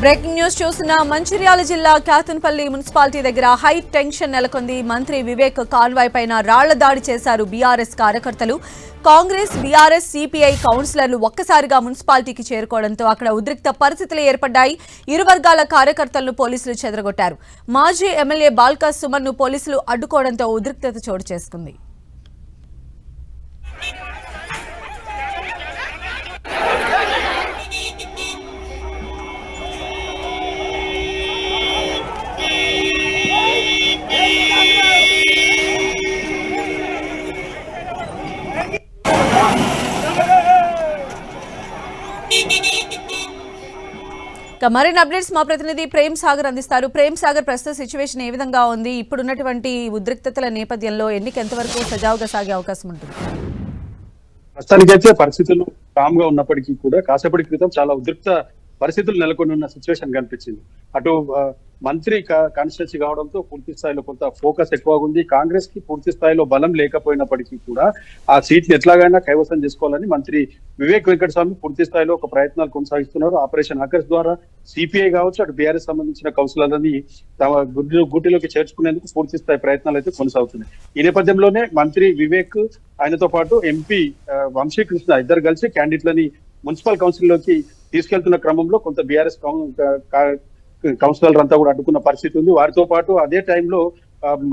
Breaking news చూసిన మంచిర్యాల జిల్లా Kyathanpalli municipality దగ్గర హై టెన్షన్ నెలకొంది. మంత్రి వివేక్ కాన్వాయ్ పైన రాళ్ల దాడి చేశారు బీఆర్ఎస్ కార్యకర్తలు. కాంగ్రెస్, బీఆర్ఎస్, సిపిఐ కౌన్సిలర్లు ఒక్కసారిగా మున్సిపాలిటీకి చేరుకోవడంతో అక్కడ ఉద్రిక్త పరిస్థితులు ఏర్పడ్డాయి. ఇరు వర్గాల కార్యకర్తలను పోలీసులు చెదరగొట్టారు. మాజీ ఎమ్మెల్యే బాల్కా సుమన్ ను పోలీసులు అడ్డుకోవడంతో ఉద్రిక్తత చోటు చేసుకుంది. మరిన్ని అప్డేట్స్ మా ప్రతినిధి ప్రేమ్ సాగర్ అందిస్తారు. ప్రేమ్ సాగర్, ప్రస్తుత సిచ్యువేషన్ ఏ విధంగా ఉంది? ఇప్పుడున్నటువంటి ఉద్రిక్తతల నేపథ్యంలో ఎన్నిక ఎంతవరకు సజావుగా సాగే అవకాశం ఉంటుంది? ప్రస్తుతానికైతే పరిస్థితులు కామ్ గా ఉన్నప్పటికీ కూడా కాసేపటి క్రితం చాలా ఉద్రిక్త పరిస్థితులు నెలకొని ఉన్న సిచ్యువేషన్ కనిపించింది. అటు మంత్రి కాన్స్టిట్యున్సీ కావడంతో పూర్తి స్థాయిలో కొంత ఫోకస్ ఎక్కువగా ఉంది. కాంగ్రెస్ కి పూర్తి స్థాయిలో బలం లేకపోయినప్పటికీ కూడా ఆ సీట్ ని ఎట్లాగైనా కైవసం చేసుకోవాలని మంత్రి వివేక్ వెంకటస్వామి పూర్తి స్థాయిలో ఒక ప్రయత్నాలు కొనసాగిస్తున్నారు. ఆపరేషన్ ఆకర్ష్ ద్వారా సిపిఐ కావచ్చు, అటు బీఆర్ఎస్ సంబంధించిన కౌన్సిలర్లని తమ గూటిలోకి చేర్చుకునేందుకు పూర్తి స్థాయి ప్రయత్నాలు అయితే కొనసాగుతున్నాయి. ఈ నేపథ్యంలోనే మంత్రి వివేక్, ఆయనతో పాటు ఎంపీ వంశీకృష్ణ ఇద్దరు కలిసి క్యాండిడేట్లని మున్సిపల్ కౌన్సిల్ లోకి తీసుకెళ్తున్న క్రమంలో కొంత బీఆర్ఎస్ కౌన్సిలర్ అంతా కూడా అడ్డుకున్న పరిస్థితి ఉంది. వారితో పాటు అదే టైంలో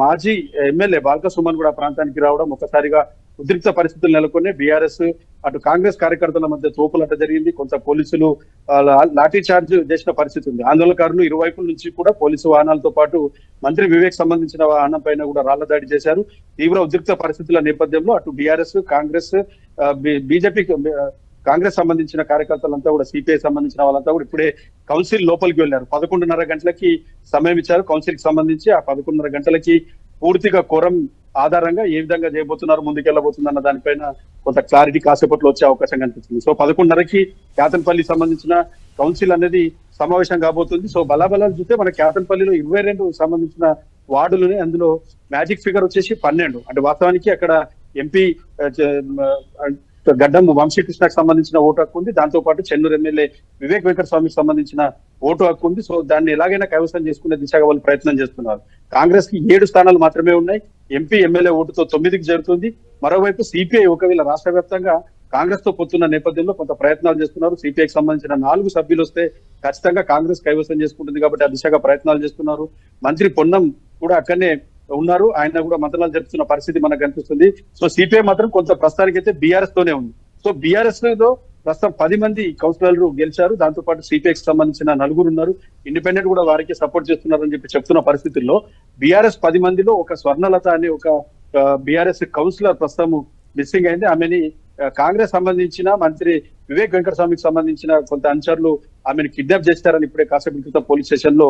మాజీ ఎమ్మెల్యే బాల్కా సుమన్ కూడా ప్రాంతానికి రావడం ఒక్కసారిగా ఉద్రిక్త పరిస్థితులు నెలకొని బీఆర్ఎస్ అటు కాంగ్రెస్ కార్యకర్తల మధ్య తోపులాట జరిగింది. కొంత పోలీసులు లాఠీ చార్జ్ చేసిన పరిస్థితి ఉంది. ఆందోళనకారులు ఇరువైపుల నుంచి కూడా పోలీసు వాహనాలతో పాటు మంత్రి వివేక్ సంబంధించిన వాహనం పైన కూడా రాళ్ల దాడి చేశారు. తీవ్ర ఉద్రిక్త పరిస్థితుల నేపథ్యంలో అటు బీఆర్ఎస్, కాంగ్రెస్, బీజేపీ, కాంగ్రెస్ సంబంధించిన కార్యకర్తలంతా కూడా, సిపిఐ సంబంధించిన వాళ్ళంతా కూడా ఇప్పుడే కౌన్సిల్ లోపలికి వెళ్లారు. 11:30 గంటలకి సమయం ఇచ్చారు కౌన్సిల్ కి సంబంధించి. ఆ 11:30 గంటలకి పూర్తిగా కోరం ఆధారంగా ఏ విధంగా చేయబోతున్నారు, ముందుకెళ్లబోతుందన్న దానిపైన కొంత క్లారిటీ కాసేపట్లో వచ్చే అవకాశం కనిపిస్తుంది. సో 11:30కి క్యాతన్పల్లి సంబంధించిన కౌన్సిల్ అనేది సమావేశం కాబోతుంది. సో బలాబలాలు చూస్తే మన క్యాతన్పల్లిలో 22 సంబంధించిన వార్డులునే, అందులో మ్యాజిక్ ఫిగర్ వచ్చేసి 12. అంటే వాస్తవానికి అక్కడ ఎంపీ గడ్డం వంశీకృష్ణకు సంబంధించిన ఓటు హక్కు ఉంది. దాంతో పాటు చెన్నూరు ఎమ్మెల్యే వివేక్ వెంకటస్వామికి సంబంధించిన ఓటు హక్కు ఉంది. సో దాన్ని ఎలాగైనా కైవసం చేసుకునే దిశగా వాళ్ళు ప్రయత్నం చేస్తున్నారు. కాంగ్రెస్ కి 7 స్థానాలు మాత్రమే ఉన్నాయి. ఎంపీ, ఎమ్మెల్యే ఓటుతో 9కి చేరుతుంది. మరోవైపు సిపిఐ ఒకవేళ రాష్ట్ర వ్యాప్తంగా కాంగ్రెస్ తో పొత్తున్న నేపథ్యంలో కొంత ప్రయత్నాలు చేస్తున్నారు. సిపిఐకి సంబంధించిన 4 సభ్యులు వస్తే ఖచ్చితంగా కాంగ్రెస్ కైవసం చేసుకుంటుంది కాబట్టి ఆ దిశగా ప్రయత్నాలు చేస్తున్నారు. మంత్రి పొన్నం కూడా అక్కడనే ఉన్నారు. ఆయన కూడా మంత్రాలు జరుపుతున్న పరిస్థితి మనకు కనిపిస్తుంది. సో సిపిఐ మాత్రం కొంత ప్రస్తుతానికైతే బీఆర్ఎస్ తోనే ఉంది. సో బీఆర్ఎస్ లో ప్రస్తుతం 10 మంది కౌన్సిలర్లు గెలిచారు. దాంతో పాటు సిపిఐకి సంబంధించిన 4 ఉన్నారు. ఇండిపెండెంట్ కూడా వారికి సపోర్ట్ చేస్తున్నారని చెప్పి చెప్తున్న పరిస్థితుల్లో బీఆర్ఎస్ 10 మందిలో ఒక స్వర్ణలత అనే ఒక బీఆర్ఎస్ కౌన్సిలర్ ప్రస్తుతం మిస్సింగ్ అయింది. ఆమెని కాంగ్రెస్ సంబంధించిన మంత్రి వివేక్ వెంకటస్వామికి సంబంధించిన కొంత అనుచరులు ఆమెను కిడ్నాప్ చేస్తారని ఇప్పుడే కాసేపు క్రితం పోలీస్ స్టేషన్ లో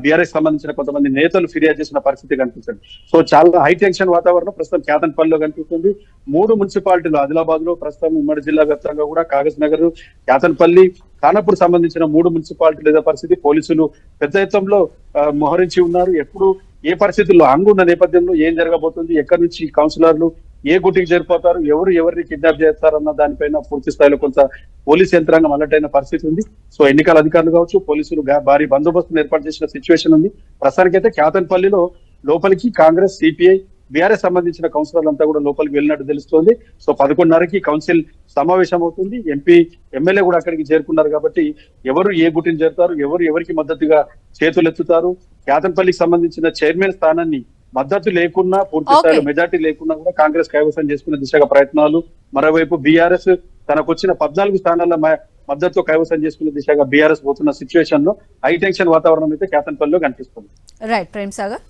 బీఆర్ఎస్ సంబంధించిన కొంతమంది నేతలు ఫిర్యాదు చేసిన పరిస్థితి కనిపిస్తుంది. సో చాలా హై టెన్షన్ వాతావరణం ప్రస్తుతం క్యాతన్పల్లిలో కనిపిస్తుంది. 3 మున్సిపాలిటీలు ఆదిలాబాద్ లో ప్రస్తుతం ఉమ్మడి జిల్లా వ్యాప్తంగా కూడా కాగజ్ నగర్, క్యాతన్పల్లి, ఖానాపూర్ సంబంధించిన 3 మున్సిపాలిటీల ఇదే పరిస్థితి. పోలీసులు పెద్ద ఎత్తులో మోహరించి ఉన్నారు. ఎప్పుడు ఏ పరిస్థితుల్లో అంగున్న నేపథ్యంలో ఏం జరగబోతుంది, ఎక్కడి నుంచి కౌన్సిలర్లు ఏ గుటికి చేరిపోతారు, ఎవరిని కిడ్నాప్ చేస్తారన్న దానిపైన పూర్తి స్థాయిలో కొంత పోలీస్ యంత్రాంగం అలర్ట్ అయిన పరిస్థితి ఉంది. సో ఎన్నికల అధికారులు కావచ్చు, పోలీసులు భారీ బందోబస్తును ఏర్పాటు చేసిన సిచ్యువేషన్ ఉంది. ప్రస్తుతానికైతే క్యాతన్పల్లిలో లోపలికి కాంగ్రెస్, సిపిఐ, బీఆర్ఎస్ సంబంధించిన కౌన్సిలర్లు అంతా కూడా లోపలికి వెళ్ళినట్టు తెలుస్తోంది. సో 11:30కి కౌన్సిల్ సమావేశం అవుతుంది. ఎంపీ, ఎమ్మెల్యే కూడా అక్కడికి చేరుకున్నారు కాబట్టి ఎవరు ఏ గుటిని చేరుతారు, ఎవరికి మద్దతుగా చేతులెత్తుతారు, క్యాతన్పల్లికి సంబంధించిన చైర్మన్ స్థానాన్ని మద్దతు లేకున్నా, పూర్తి స్థాయిలో మెజార్టీ లేకున్నా కూడా కాంగ్రెస్ కైవసం చేసుకునే దిశగా ప్రయత్నాలు. మరోవైపు బీఆర్ఎస్ తనకు వచ్చిన 14 స్థానాల మద్దతు కైవసం చేసుకునే దిశగా బీఆర్ఎస్ పోతున్న సిచ్యువేషన్ లో హై టెన్షన్ వాతావరణం అయితే క్యాతన్పల్లిలో కనిపిస్తుంది. రైట్ ప్రేమ్ సాగర్.